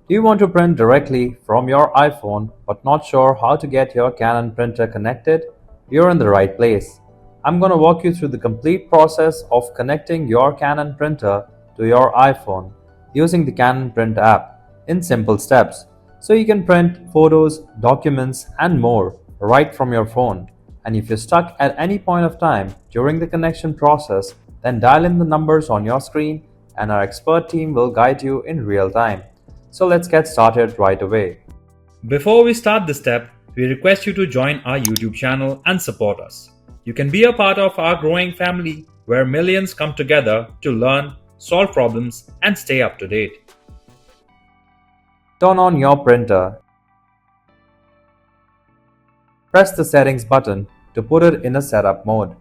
Do you want to print directly from your iPhone but not sure how to get your Canon printer connected? You're in the right place. I'm going to walk you through the complete process of connecting your Canon printer to your iPhone using the Canon Print app in simple steps so you can print photos, documents, and more right from your phone. And if you're stuck at any point of time during the connection process, then dial in the numbers on your screen and our expert team will guide you in real time. So let's get started right away. Before we start the step, we request you to join our YouTube channel and support us. You can be a part of our growing family where millions come together to learn, solve problems, and stay up to date. Turn on your printer. Press the settings button to put it in a setup mode.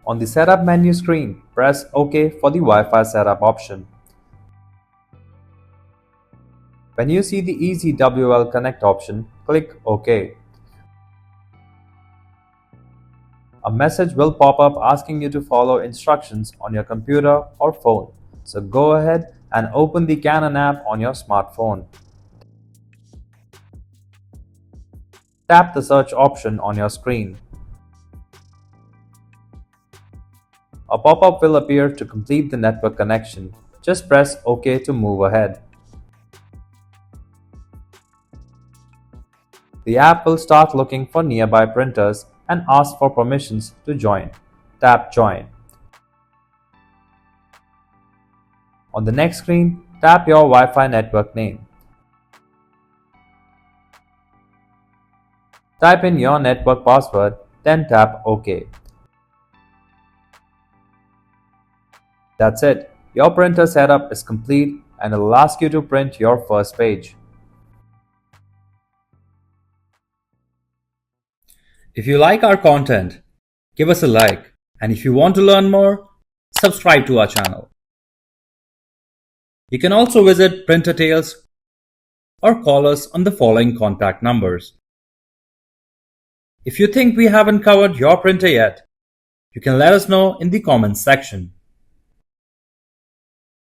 On the setup menu screen, press OK for the Wi-Fi setup option. When you see the Easy WL Connect option, click OK. A message will pop up asking you to follow instructions on your computer or phone. So go ahead and open the Canon app on your smartphone. Tap the search option on your screen. A pop-up will appear to complete the network connection. Just press OK to move ahead. The app will start looking for nearby printers and ask for permissions to join. Tap Join. On the next screen, tap your Wi-Fi network name. Type in your network password, then tap OK. That's it. Your printer setup is complete and it will ask you to print your first page. If you like our content, give us a like, and if you want to learn more, subscribe to our channel. You can also visit Printer Tales or call us on the following contact numbers. If you think we haven't covered your printer yet, you can let us know in the comments section.